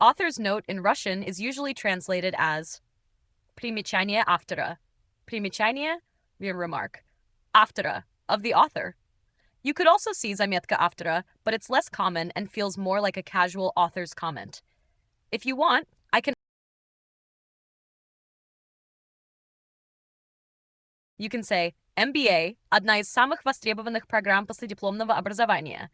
Author's note in Russian is usually translated as примечание автора. Примечание, remark. Автора, of the author. You could also see заметка автора, but it's less common and feels more like a casual author's comment. If you want, you can say MBA – одна из самых востребованных программ последипломного образования.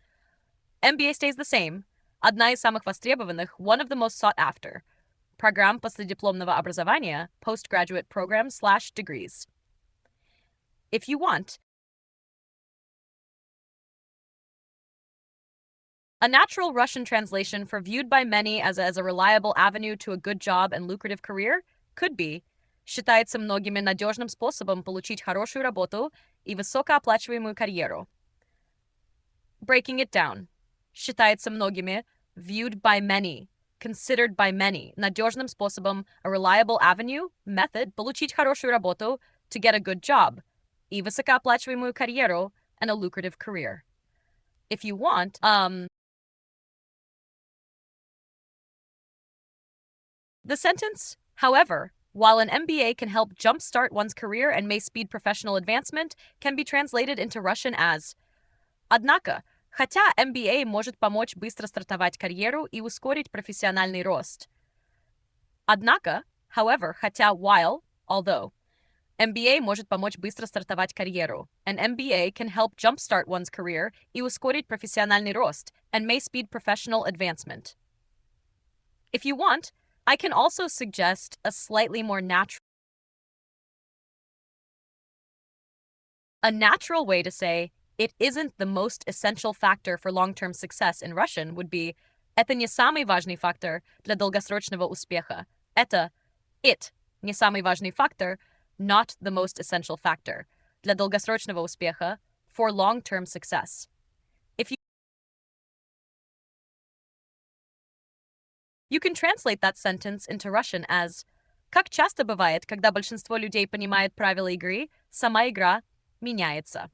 MBA stays the same. Одна из самых востребованных, one of the most sought after. Программ последипломного образования, postgraduate program/degrees. If you want, a natural Russian translation for viewed by many as a reliable avenue to a good job and lucrative career could be считается многими надежным способом получить хорошую работу и высокооплачиваемую карьеру. Breaking it down. Считается многими, viewed by many, considered by many, надежным способом, a reliable avenue, method, получить хорошую работу, to get a good job, и высокооплачиваемую карьеру, and a lucrative career. If you want, the sentence, however, while an MBA can help jumpstart one's career and may speed professional advancement, can be translated into Russian as Однако, хотя MBA может помочь быстро стартовать карьеру и ускорить профессиональный рост. Однако, however, хотя, while, although, MBA может помочь быстро стартовать карьеру, and MBA can help jumpstart one's career и ускорить профессиональный рост, and may speed professional advancement. If you want, I can also suggest a slightly more natural way to say it isn't the most essential factor for long-term success in Russian would be это не самый важный фактор для долгосрочного успеха. Это it не самый важный фактор, not the most essential factor для долгосрочного успеха, for long-term success. You can translate that sentence into Russian as как часто бывает, когда большинство людей понимает правила игры, сама игра меняется.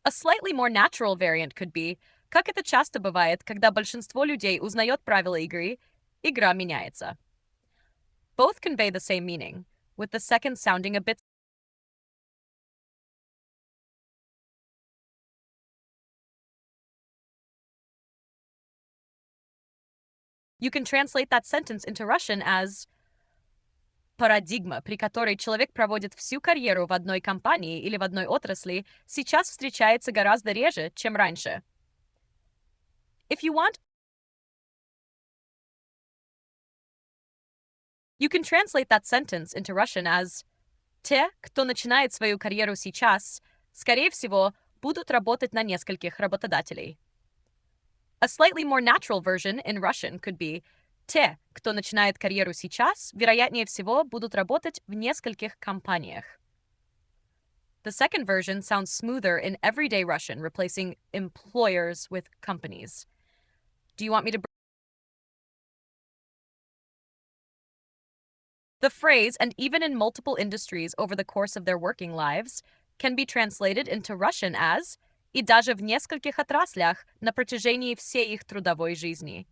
A slightly more natural variant could be как это часто бывает, когда большинство людей узнает правила игры, игра меняется. Both convey the same meaning, with the second sounding a bit. You can translate that sentence into Russian as парадигма, при которой человек проводит всю карьеру в одной компании или в одной отрасли, сейчас встречается гораздо реже, чем раньше. If you want, you can translate that sentence into Russian as те, кто начинает свою карьеру сейчас, скорее всего, будут работать на нескольких работодателей. A slightly more natural version in Russian could be те, кто начинает карьеру сейчас, вероятнее всего, будут работать в нескольких компаниях. The second version sounds smoother in everyday Russian, replacing employers with companies. Do you want me to... The phrase, and even in multiple industries over the course of their working lives, can be translated into Russian as и даже в нескольких отраслях на протяжении всей их трудовой жизни.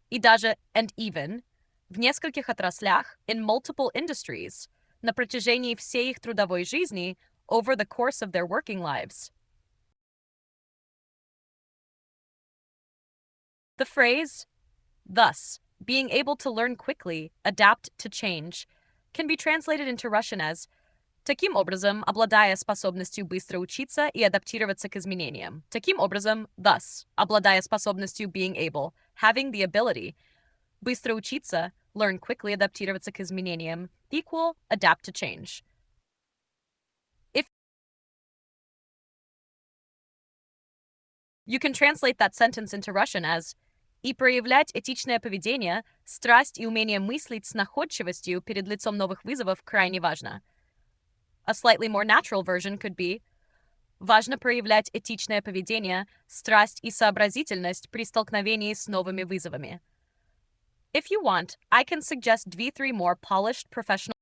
И даже, and even, в нескольких отраслях, in multiple industries, на протяжении всей их трудовой жизни, over the course of their working lives. The phrase, thus, being able to learn quickly, adapt to change, can be translated into Russian as таким образом, обладая способностью быстро учиться и адаптироваться к изменениям. Таким образом, thus, обладая способностью being able, having the ability, быстро учиться, learn quickly, адаптироваться к изменениям, equal, adapt to change. If you can translate that sentence into Russian as и проявлять этичное поведение, страсть и умение мыслить с находчивостью перед лицом новых вызовов крайне важно. A slightly more natural version could be важно проявлять этичное поведение, страсть и сообразительность при столкновении с новыми вызовами. If you want, I can suggest 2-3 more polished professional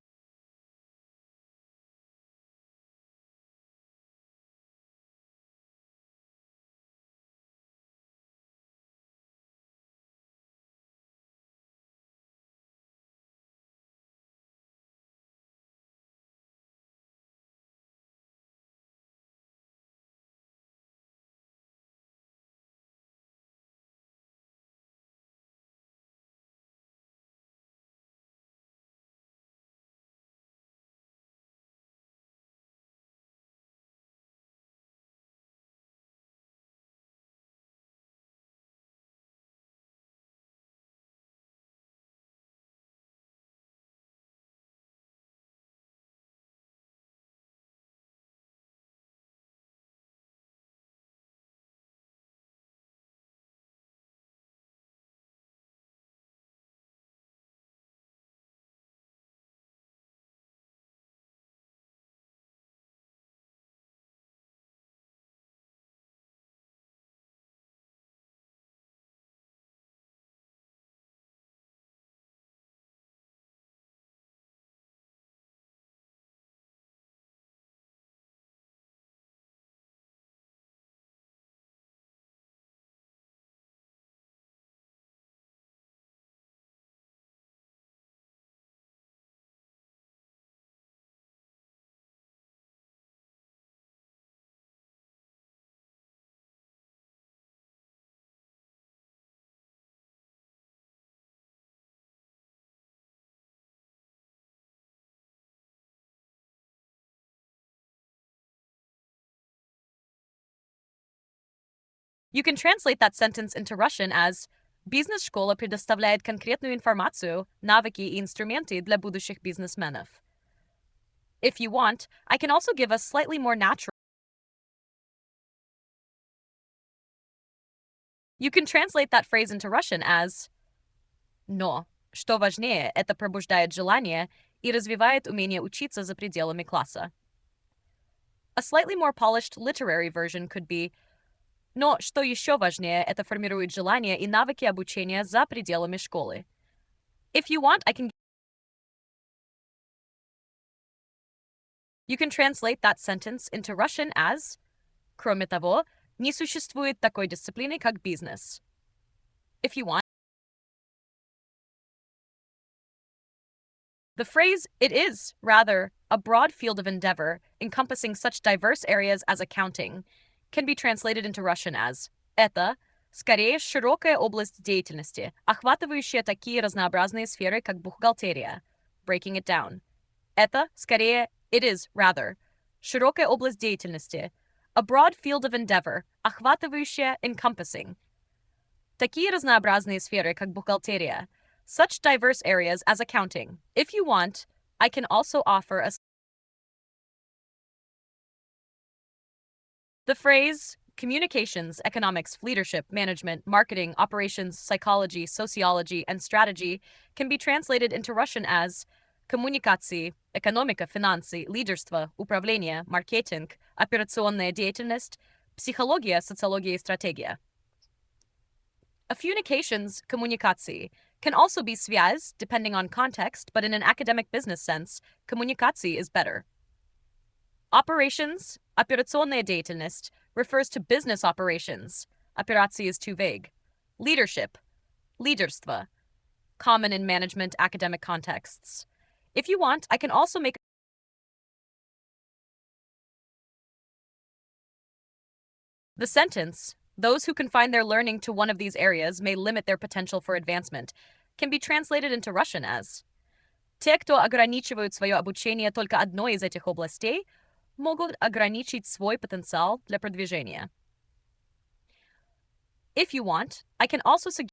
You can translate that sentence into Russian as «Бизнес-школа предоставляет конкретную информацию, навыки и инструменты для будущих бизнесменов». If you want, I can also give a slightly more natural. You can translate that phrase into Russian as «Но, что важнее, это пробуждает желание и развивает умение учиться за пределами класса». A slightly more polished literary version could be «Но, что еще важнее, это формирует желание и навыки обучения за пределами школы». If you want, You can translate that sentence into Russian as «Кроме того, не существует такой дисциплины, как бизнес». If you want, the phrase «it is», rather, a broad field of endeavor encompassing such diverse areas as accounting, can be translated into Russian as «это» скорее широкая область деятельности, охватывающая такие разнообразные сферы, как бухгалтерия. Breaking it down. Это скорее «it is», rather, широкая область деятельности, a broad field of endeavor, охватывающая, encompassing. Такие разнообразные сферы, как бухгалтерия. Such diverse areas as accounting. If you want, I can also offer a. The phrase communications, economics, leadership, management, marketing, operations, psychology, sociology, and strategy can be translated into Russian as коммуникации, экономика, финансы, лидерство, управление, маркетинг, операционная деятельность, психология, социология и стратегия. Affunications, коммуникации, can also be связь, depending on context, but in an academic business sense, коммуникации is better. Operations, операционная деятельность, refers to business operations. Операции is too vague. Leadership, лидерство, common in management academic contexts. If you want, I can also make the sentence, those who confine their learning to one of these areas may limit their potential for advancement, can be translated into Russian as те, кто ограничивают свое обучение только одной из этих областей, могут ограничить свой потенциал для продвижения. If you want, I can also suggest